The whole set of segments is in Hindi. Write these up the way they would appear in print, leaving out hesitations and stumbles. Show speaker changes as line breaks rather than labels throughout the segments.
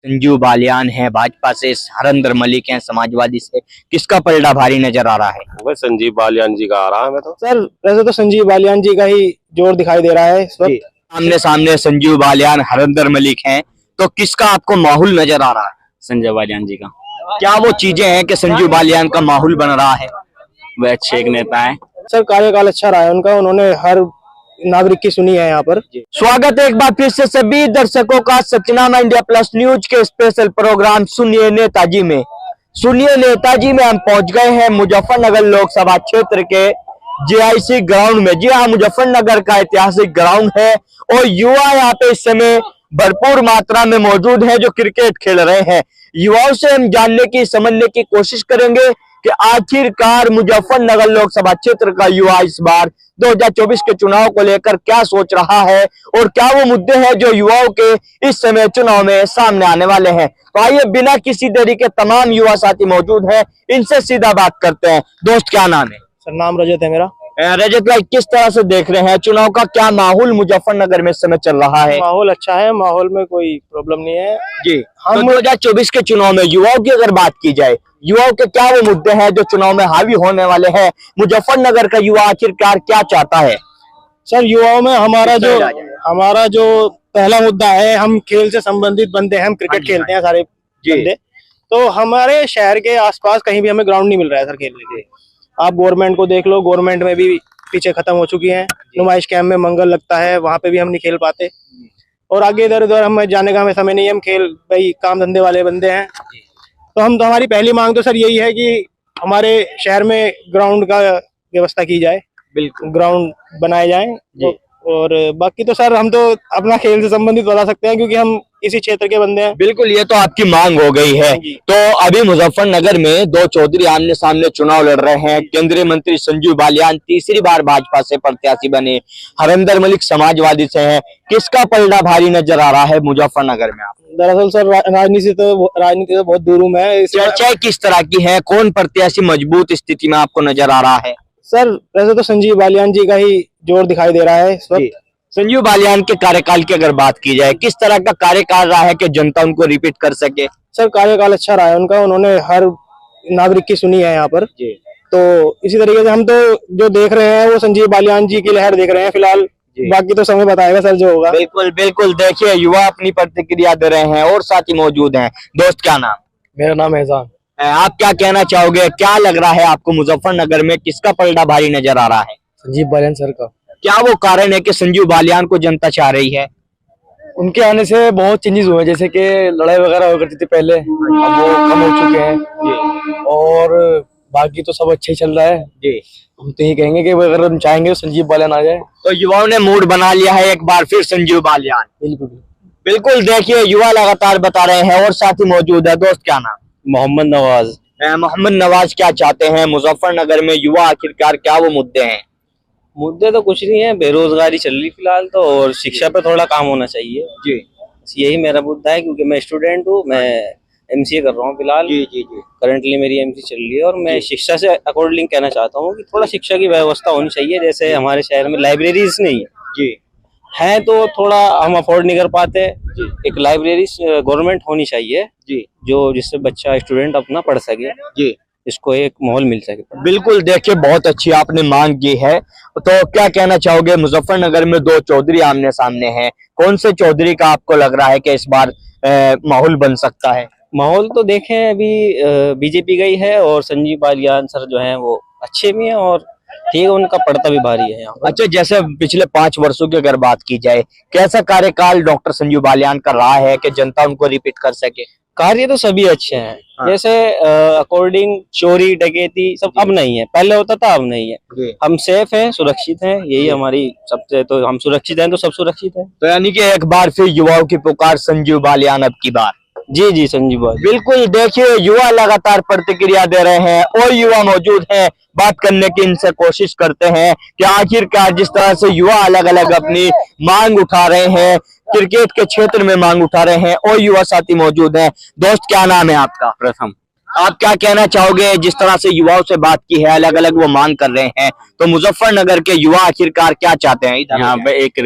संजीव बालियान है भाजपा से, हरिंदर मलिक हैं समाजवादी से, किसका पलड़ा भारी नजर आ रहा है?
वह संजीव बालियान जी का आ रहा है। मैं तो
सर वैसे तो संजीव बालियान जी का ही जोर दिखाई दे रहा है इस वक्त।
आमने सामने संजीव बालियान हरिंदर मलिक हैं, तो किसका आपको माहौल नजर आ रहा है?
संजय बालियान जी का।
क्या वो चीजें हैं कि संजीव बालियान का माहौल बन रहा है?
वह अच्छे एक नेता है।
सर कार्यकाल अच्छा रहा है उनका, उन्होंने हर नागरिक की सुनी है यहाँ पर।
स्वागत है एक बार फिर से सभी दर्शकों का सचनामा इंडिया प्लस न्यूज के स्पेशल प्रोग्राम सुनिए नेताजी में। सुनिए नेताजी में हम पहुंच गए हैं मुजफ्फरनगर लोकसभा क्षेत्र के JIC ग्राउंड में। जी हाँ, मुजफ्फरनगर का ऐतिहासिक ग्राउंड है और युवा यहाँ पे इस समय भरपूर मात्रा में मौजूद है जो क्रिकेट खेल रहे हैं। युवाओं से हम जानने की समझने की कोशिश करेंगे कि आखिरकार मुजफ्फरनगर लोकसभा क्षेत्र का युवा इस बार 2024 के चुनाव को लेकर क्या सोच रहा है और क्या वो मुद्दे हैं जो युवाओं के इस समय चुनाव में सामने आने वाले हैं। तो आइए बिना किसी देरी के तमाम युवा साथी मौजूद हैं, इनसे सीधा बात करते हैं। दोस्त क्या नाम है?
सर नाम रजत है मेरा।
रजत भाई, किस तरह से देख रहे हैं चुनाव का क्या माहौल मुजफ्फरनगर में इस समय चल रहा है?
माहौल अच्छा है, माहौल में कोई प्रॉब्लम नहीं है
जी। हम 2024 के चुनाव में युवाओं की अगर बात की जाए, युवाओं के क्या वो मुद्दे हैं जो चुनाव में हावी होने वाले हैं? मुजफ्फरनगर का युवा आखिरकार क्या चाहता है?
सर युवाओं में हमारा जो पहला मुद्दा है, हम खेल से संबंधित बंदे हैं, हम क्रिकेट खेलते हैं सारे बंदे। तो हमारे शहर के आसपास कहीं भी हमें ग्राउंड नहीं मिल रहा है सर खेलने के लिए। आप गवर्नमेंट को देख लो, गवर्नमेंट में भी पीछे खत्म हो चुकी है। नुमाइश कैंप में मंगल लगता है, वहां पे भी हम नहीं खेल पाते और आगे इधर उधर हमें जाने का हमें समय नहीं है। हम खेल भाई काम धंधे वाले बंदे हैं। तो हमारी पहली मांग तो सर यही है कि हमारे शहर में ग्राउंड का व्यवस्था की जाए,
बिल्कुल
ग्राउंड बनाए जाए। और बाकी तो सर हम तो अपना खेल से संबंधित बता सकते हैं क्योंकि हम इसी क्षेत्र के बंदे हैं।
बिल्कुल, ये तो आपकी मांग हो गई है। तो अभी मुजफ्फरनगर में दो चौधरी आमने सामने चुनाव लड़ रहे हैं। केंद्रीय मंत्री संजीव बालियान तीसरी बार भाजपा से प्रत्याशी बने, हरिंदर मलिक समाजवादी से हैं। किसका पलड़ा भारी नजर आ रहा है मुजफ्फरनगर में? आप
दरअसल सर राजनीति से बहुत दूर हूँ मैं।
चर्चाएं किस तरह की है? कौन प्रत्याशी मजबूत स्थिति में आपको नजर आ रहा है?
सर वैसे तो संजीव बालियान जी का ही जोर दिखाई दे रहा है इस वक्त।
संजीव बालियान के कार्यकाल की अगर बात की जाए, किस तरह का कार्यकाल रहा है कि जनता उनको रिपीट कर सके?
सर कार्यकाल अच्छा रहा है उनका, उन्होंने हर नागरिक की सुनी है यहाँ पर। तो इसी तरीके से हम तो जो देख रहे हैं वो संजीव बालियान जी की लहर देख रहे हैं फिलहाल। बाकी तो समय बताएगा सर जो होगा।
बिल्कुल बिल्कुल, देखिए युवा अपनी प्रतिक्रिया दे रहे हैं और साथी मौजूद हैं। दोस्त क्या नाम?
मेरा नाम एहसान।
आप क्या कहना चाहोगे? क्या लग रहा है आपको मुजफ्फरनगर में किसका पलड़ा भारी नजर आ रहा है?
संजीव बालियान सर का।
क्या वो कारण है कि संजीव बालियान को जनता चाह रही है?
उनके आने से बहुत चेंजेस हुए, जैसे कि लड़ाई वगैरह हुआ करती थी पहले, अब वो कम हो चुके हैं और बाकी तो सब अच्छा ही चल रहा है।
जी,
हम तो ये कहेंगे कि अगर हम चाहेंगे तो संजीव बालियान आ जाए।
तो युवाओं ने मूड बना लिया है एक बार फिर संजीव बालियान।
बिल्कुल
बिल्कुल, देखिए युवा लगातार बता रहे हैं और साथी मौजूद है। दोस्त क्या नाम?
मोहम्मद नवाज।
मोहम्मद नवाज, क्या चाहते हैं मुजफ्फरनगर में युवा आखिरकार क्या वो मुद्दे हैं?
मुद्दे तो कुछ नहीं है, बेरोजगारी चल रही फिलहाल तो, और शिक्षा पे थोड़ा काम होना चाहिए।
जी,
यही मेरा मुद्दा है क्योंकि मैं स्टूडेंट हूँ, मैं MCA कर रहा हूँ फिलहाल।
जी जी जी।
करंटली मेरी MCA चल रही है और मैं शिक्षा से अकॉर्डिंग कहना चाहता हूँ कि थोड़ा शिक्षा की व्यवस्था होनी चाहिए। जैसे हमारे शहर में लाइब्रेरीज नहीं है,
जी
है तो थोड़ा हम अफोर्ड नहीं कर पाते। एक लाइब्रेरी गवर्नमेंट होनी चाहिए
जी,
जो जिससे बच्चा स्टूडेंट अपना पढ़ सके,
जी
इसको एक माहौल मिल सके।
बिल्कुल, देखिए बहुत अच्छी आपने मांग की है। तो क्या कहना चाहोगे? मुजफ्फरनगर में दो चौधरी आमने सामने हैं, कौन से चौधरी का आपको लग रहा है कि इस बार माहौल बन सकता है?
माहौल तो देखें, अभी बीजेपी गई है और संजीव बालियान सर जो हैं वो अच्छे भी हैं और ठीक है, उनका पड़ता भी भारी है यहाँ पर।
अच्छा, जैसे पिछले 5 वर्षों की अगर बात की जाए, कैसा कार्यकाल डॉक्टर संजीव बालियान कर रहा है कि जनता उनको रिपीट कर सके?
कार्य तो सभी अच्छे हैं।
हाँ।
जैसे अकॉर्डिंग चोरी डकैती सब अब नहीं है, पहले होता था अब नहीं है। हम सेफ हैं, सुरक्षित हैं, यही हमारी सबसे, तो हम सुरक्षित हैं तो सब सुरक्षित हैं।
तो यानी कि एक बार फिर युवाओं की पुकार संजीव बालियान अब की बार।
जी जी संजीव बालियान।
बिल्कुल, देखिए युवा लगातार प्रतिक्रिया दे रहे हैं और युवा मौजूद हैं, बात करने की इनसे कोशिश करते हैं कि आखिरकार जिस तरह से युवा अलग अलग अपनी मांग उठा रहे हैं, क्रिकेट के क्षेत्र में मांग उठा रहे हैं और युवा साथी मौजूद हैं। दोस्त क्या नाम है आपका?
प्रथम।
आप क्या कहना चाहोगे? जिस तरह से युवाओं से बात की है, अलग अलग वो मांग कर रहे हैं, तो मुजफ्फरनगर के युवा आखिरकार क्या चाहते हैं?
यहाँ पे एक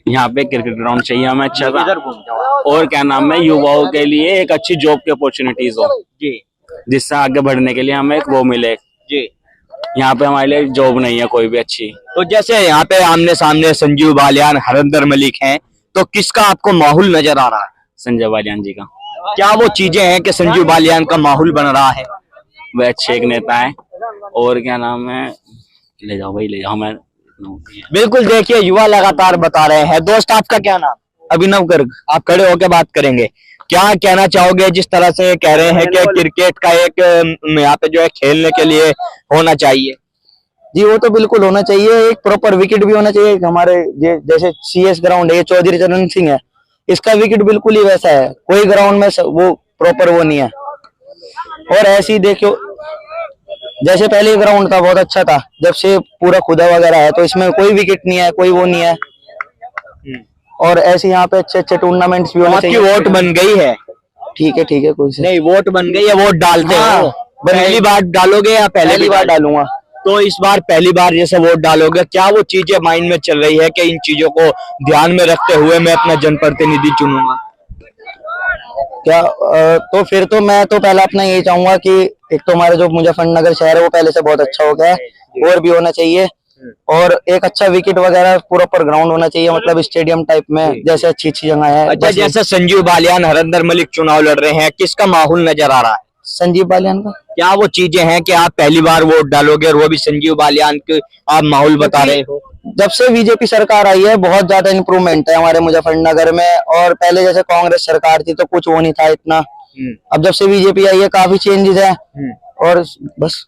यहाँ पे क्रिकेट ग्राउंड चाहिए हमें अच्छा सा, और क्या नाम है, युवाओं के लिए एक अच्छी जॉब की अपॉर्चुनिटीज हो
जी
जिससे आगे बढ़ने के लिए हमें एक वो मिले।
जी।
यहाँ पे हमारे लिए जॉब नहीं है कोई भी अच्छी।
तो जैसे यहाँ पे आमने सामने संजीव बालियान, हरिंदर मलिक हैं, तो किसका आपको माहौल नजर आ रहा है?
संजय बालियान जी का।
क्या वो चीजें हैं कि संजीव बालियान का माहौल बन रहा है?
वह अच्छे एक नेता है, और क्या नाम है, ले जाओ भाई ले जाओ। मैं
बिल्कुल, देखिए युवा लगातार बता रहे हैं। दोस्त आपका क्या नाम? अभिनव गर्ग। आप खड़े होकर बात करेंगे, क्या कहना चाहोगे जिस तरह से कह रहे हैं कि क्रिकेट का एक यहाँ पे जो है खेलने के लिए होना चाहिए?
जी वो तो बिल्कुल होना चाहिए, एक प्रॉपर विकेट भी होना चाहिए। हमारे जैसे सीएस ग्राउंड है, ये चौधरी चरण सिंह है, इसका विकेट बिल्कुल ही वैसा है, कोई ग्राउंड में वो प्रॉपर वो नहीं है। और ऐसे ही देखो, जैसे पहले ग्राउंड था बहुत अच्छा था, जब से पूरा खुदा वगैरह है तो इसमें कोई विकेट नहीं है, कोई वो नहीं है। और ऐसे यहाँ पे अच्छे अच्छे टूर्नामेंट्स भी होने
आपकी
चाहिए।
वोट बन गई है?
ठीक है कोई से
नहीं, वोट बन गई है, वोट डालते
हाँ,
हो? पहली बार डालोगे या
पहली बार डालूंगा।
तो इस बार पहली बार जैसे वोट डालोगे, क्या वो चीजें माइंड में चल रही है कि इन चीजों को ध्यान में रखते हुए मैं अपना जनप्रतिनिधि चुनूंगा?
क्या तो फिर तो मैं तो पहला अपना यही चाहूंगा कि एक तो हमारा जो मुजफ्फरनगर शहर है वो पहले से बहुत अच्छा हो गया है, और भी होना चाहिए। और एक अच्छा विकेट वगैरह प्रॉपर ग्राउंड होना चाहिए, मतलब स्टेडियम टाइप में, जैसे अच्छी अच्छी जगह है।
अच्छा, जैसे संजीव बालियान, हरिंदर मलिक चुनाव लड़ रहे हैं, किसका माहौल नजर आ रहा है?
संजीव बालियान का।
क्या वो चीजें हैं कि आप पहली बार वोट डालोगे और वो भी संजीव बालियान के आप माहौल बता रहे हो?
जब से बीजेपी सरकार आई है बहुत ज्यादा इम्प्रूवमेंट है हमारे मुजफ्फरनगर में, और पहले जैसे कांग्रेस सरकार थी तो कुछ वो नहीं था इतना। अब जब से बीजेपी आई है काफी चेंजेस है, और बस।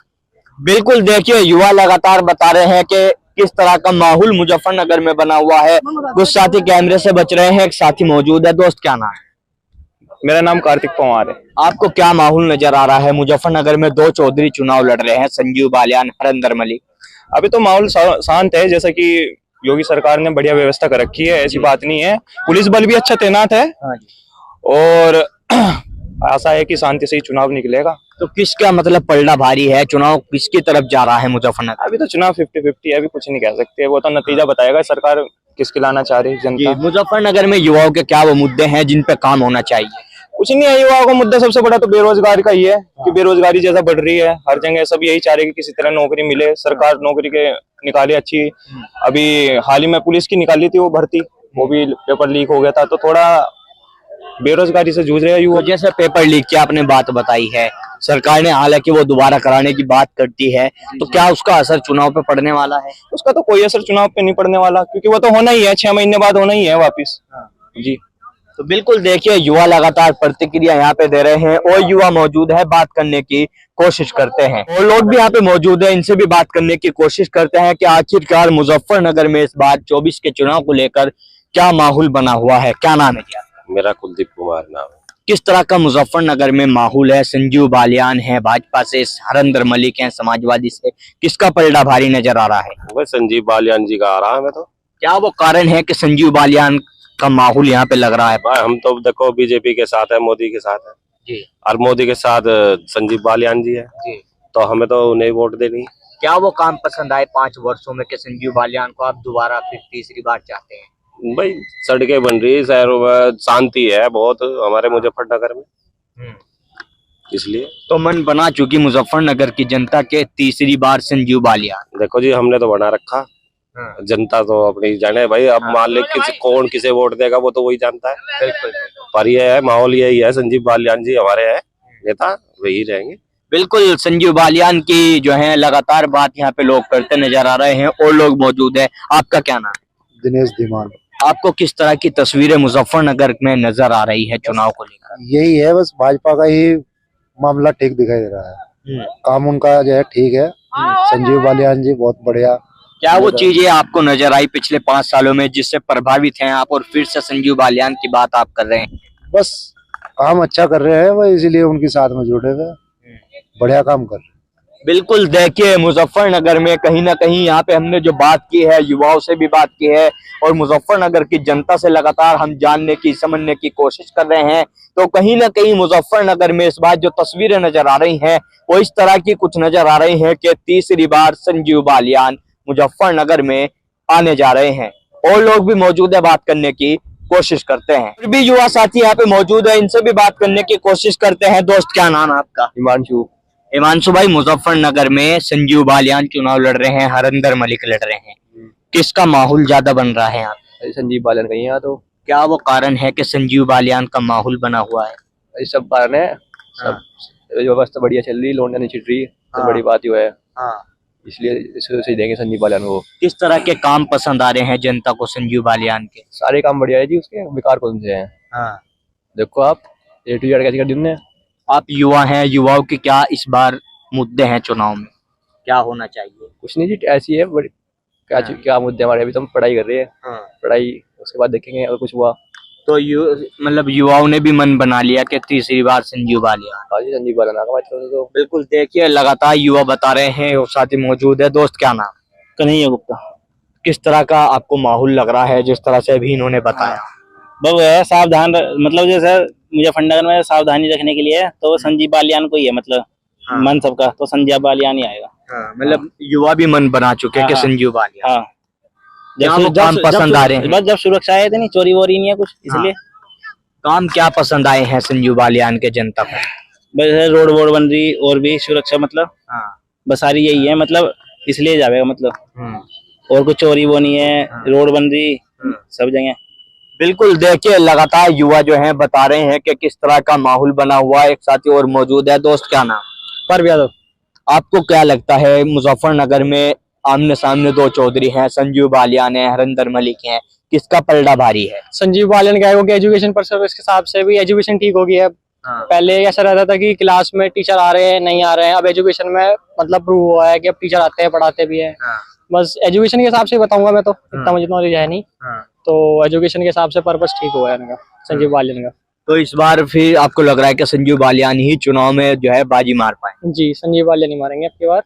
बिल्कुल, देखिए युवा लगातार बता रहे हैं कि किस तरह का माहौल मुजफ्फरनगर में बना हुआ है। कुछ साथी कैमरे से बच रहे हैं, एक साथी मौजूद है। दोस्त क्या नाम है?
मेरा नाम कार्तिक पवार है।
आपको क्या माहौल नजर आ रहा है? मुजफ्फरनगर में दो चौधरी चुनाव लड़ रहे हैं, संजीव बालियान, हरिंदर मलिक।
अभी तो माहौल शांत है, जैसा कि योगी सरकार ने बढ़िया व्यवस्था कर रखी है, ऐसी बात नहीं है। पुलिस बल भी अच्छा तैनात है, और आशा है कि शांति से ही चुनाव निकलेगा।
तो किसका मतलब पलड़ा भारी है? चुनाव किसकी तरफ जा रहा है मुजफ्फरनगर?
अभी तो चुनाव 50-50 है, अभी कुछ नहीं कह सकते, वो तो नतीजा बताएगा सरकार किसके लाना चाह रही है जनता।
मुजफ्फरनगर में युवाओं के क्या वो मुद्दे हैं जिन पे काम होना चाहिए?
कुछ नहीं है, युवाओं का मुद्दा सबसे बड़ा तो बेरोजगारी का ही है, कि बेरोजगारी जैसा बढ़ रही है हर जगह। सब यही चाह रहे हैं कि किसी तरह नौकरी मिले, सरकार नौकरी के निकाले अच्छी। अभी हाल ही में पुलिस की निकाली थी वो भर्ती, वो भी पेपर लीक हो गया था, तो थोड़ा बेरोजगारी से जूझ रहे हैं युवा।
तो जैसे पेपर लीक की आपने बात बताई है, सरकार ने हालांकि वो दोबारा कराने की बात करती है, तो क्या उसका असर चुनाव पे पड़ने वाला है?
उसका तो कोई असर चुनाव पे नहीं पड़ने वाला, क्योंकि वो तो होना ही है, 6 महीने बाद होना ही है वापिस। जी
तो बिल्कुल, देखिए युवा लगातार प्रतिक्रिया यहाँ पे दे रहे हैं, और युवा मौजूद है, बात करने की कोशिश करते हैं। और लोग भी यहाँ पे मौजूद है, इनसे भी बात करने की कोशिश करते हैं कि आखिरकार मुजफ्फरनगर में इस बार 24 के चुनाव को लेकर क्या माहौल बना हुआ है। क्या नाम है क्या?
मेरा कुलदीप कुमार नाम है।
किस तरह का मुजफ्फरनगर में माहौल है? संजीव बालियान है भाजपा से, हरिंदर मलिक हैं समाजवादी से, किसका पलड़ा भारी नजर आ रहा है?
वह संजीव बालियान जी का आ रहा है। मैं तो
क्या वो कारण है कि संजीव बालियान का माहौल यहाँ पे लग रहा है?
भाई हम तो देखो बीजेपी के साथ है, मोदी के साथ है
जी,
और मोदी के साथ संजीव बालियान जी है
जी।
तो हमें तो उन्हें वोट देनी है।
क्या वो काम पसंद आए 5 वर्षों में कि संजीव बालियान को आप दोबारा फिर तीसरी बार चाहते हैं?
भाई सड़कें बन रही है, शहरों में शांति है बहुत हमारे मुजफ्फरनगर में, इसलिए
तो मन बना चुकी मुजफ्फरनगर की जनता के तीसरी बार संजीव बालियान।
देखो जी हमने तो बना रखा, जनता तो अपनी जाने भाई। अब मान ले कौन किसे वोट देगा वो तो वही जानता है। पर ये है माहौल यही है, संजीव बालियान जी हमारे हैं नेता, वही रहेंगे।
बिल्कुल, संजीव बालियान की जो है लगातार बात यहाँ पे लोग करते नजर आ रहे हैं, और लोग मौजूद है। आपका क्या नाम है?
दिनेश धीमान।
आपको किस तरह की तस्वीरें मुजफ्फरनगर में नजर आ रही है चुनाव को लेकर?
यही है, बस भाजपा का ही मामला ठीक दिखाई दे रहा है, काम उनका जो है ठीक है। संजीव बालियान जी बहुत बढ़िया।
क्या वो चीजें आपको नजर आई पिछले 5 सालों में जिससे प्रभावित हैं आप, और फिर से संजीव बालियान की बात आप कर रहे हैं?
बस काम अच्छा कर रहे हैं वो, इसीलिए उनके साथ में जुड़े हुए, बढ़िया काम कर रहे हैं।
बिल्कुल, देखिए मुजफ्फरनगर में कहीं ना कहीं यहाँ पे हमने जो बात की है, युवाओं से भी बात की है, और मुजफ्फरनगर की जनता से लगातार हम जानने की समझने की कोशिश कर रहे हैं, तो कहीं ना कहीं मुजफ्फरनगर में इस बार जो तस्वीरें नजर आ रही हैं वो इस तरह की कुछ नजर आ रही हैं कि तीसरी बार संजीव बालियान मुजफ्फरनगर में आने जा रहे हैं। और लोग भी मौजूद है, बात करने की कोशिश करते हैं। फिर भी युवा साथी यहाँ पे मौजूद है, इनसे भी बात करने की कोशिश करते हैं। दोस्त क्या नाम है आपका?
हिमांशु।
हिमांशु भाई, मुजफ्फरनगर में संजीव बालियान चुनाव लड़ रहे हैं, हरिंदर मलिक लड़ रहे हैं, किसका माहौल ज्यादा बन रहा है यहाँ पे?
संजीव बालियान कहीं यहाँ तो
क्या वो कारण है कि संजीव बालियान का माहौल बना हुआ है?
ये सब कारण है, सब व्यवस्था बढ़िया चल रही, लोन नहीं छिट रही, तो बड़ी बात ये है, इसलिए इसे देंगे संजीव बालियान को।
किस तरह के काम पसंद आ रहे हैं जनता को संजीव बालियान के?
सारे काम बढ़िया है जी, उसके बेकार कौन से हैं? देखो आप A to Z कैसे कर दिए।
आप युवा हैं, युवाओं के क्या इस बार मुद्दे हैं चुनाव में, क्या होना चाहिए?
कुछ नहीं जी, ऐसी है बड़ी क्या मुद्दे हमारे, अभी तो हम पढ़ाई कर रहे हैं, पढ़ाई उसके बाद देखेंगे अगर कुछ हुआ
तो मतलब युवाओं ने भी मन बना लिया कि तीसरी बार संजीव बालियान।
हाँ जी, संजीव बालियान आगा तो
बिल्कुल, देखिए लगातार युवा बता रहे हैं और साथी मौजूद है। दोस्त क्या नाम?
कन्हैया गुप्ता।
किस तरह का आपको माहौल लग रहा है जिस तरह से अभी इन्होंने बताया?
बस है सावधान मतलब जैसे मुजफ्फरनगर में सावधानी रखने के लिए तो संजीव बालियान को ही है, मतलब मन सबका तो संजीव बालियान ही आएगा।
मतलब युवा भी मन बना चुके हैं कि संजीव बालियान।
हाँ,
काम पसंद आ रहे हैं?
बस जब सुरक्षा आए थे, नहीं चोरी वोरी नहीं है कुछ, इसलिए।
काम क्या पसंद आए हैं संजीव बालियान के जनता को?
बस रोड वोड बन रही और भी सुरक्षा, मतलब बस सारी यही है, मतलब इसलिए जाएगा, मतलब और कुछ चोरी वो नहीं है, रोड बन रही सब जगह।
बिल्कुल, देखिए लगातार युवा जो हैं बता रहे हैं कि किस तरह का माहौल बना हुआ है। एक साथी और मौजूद है। दोस्त क्या नाम?
परव यादव।
आपको क्या लगता है मुजफ्फरनगर में आमने सामने दो चौधरी हैं, संजीव बालियान है, हरिंदर मलिक हैं, किसका पलड़ा भारी है?
संजीव बालियान क्या है, वो एजुकेशन पर सर्विस के हिसाब से भी एजुकेशन ठीक हो गई है। पहले ऐसा रहता था कि क्लास में टीचर आ रहे हैं नहीं आ रहे हैं, अब एजुकेशन में मतलब प्रूव हुआ है कि अब टीचर आते हैं पढ़ाते भी हैं। बस एजुकेशन के हिसाब से बताऊंगा मैं, तो इतना मुझे नॉलेज है नहीं, तो एजुकेशन के हिसाब से पर्पस ठीक हुआ है इनका, संजीव बालियान का।
तो इस बार फिर आपको लग रहा है कि संजीव बालियान ही चुनाव में जो है बाजी मार पाए?
जी, संजीव बालियान ही मारेंगे अब की बार।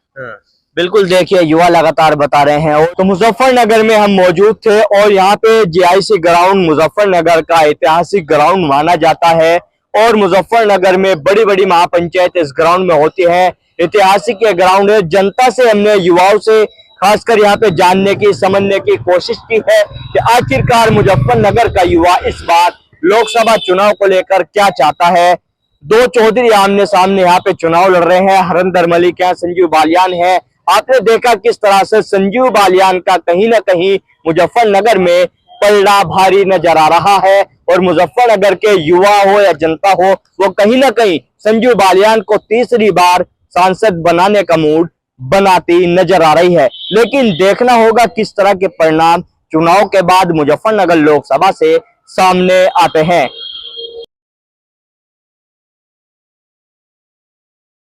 बिल्कुल, देखिए युवा लगातार बता रहे हैं। तो मुजफ्फरनगर में हम मौजूद थे और यहाँ पे GIC ग्राउंड मुजफ्फरनगर का ऐतिहासिक ग्राउंड माना जाता है और मुजफ्फरनगर में बड़ी बड़ी महापंचायत इस ग्राउंड में होती है। ऐतिहासिक ये ग्राउंड है। जनता से हमने, युवाओं से खासकर यहाँ पे जानने की, समझने की कोशिश की है कि आखिरकार मुजफ्फरनगर का युवा इस बार लोकसभा चुनाव को लेकर क्या चाहता है। दो चौधरी आमने सामने यहाँ पे चुनाव लड़ रहे हैं, हरिंदर मलिक है, संजीव बालियान है। आपने देखा किस तरह से संजीव बालियान का कहीं ना कहीं मुजफ्फरनगर में पलड़ा भारी नजर आ रहा है और मुजफ्फरनगर के युवा हो या जनता हो, वो कहीं ना कहीं संजीव बालियान को तीसरी बार सांसद बनाने का मूड बनाती नजर आ रही है। लेकिन देखना होगा किस तरह के परिणाम चुनाव के बाद मुजफ्फरनगर लोकसभा से सामने आते हैं।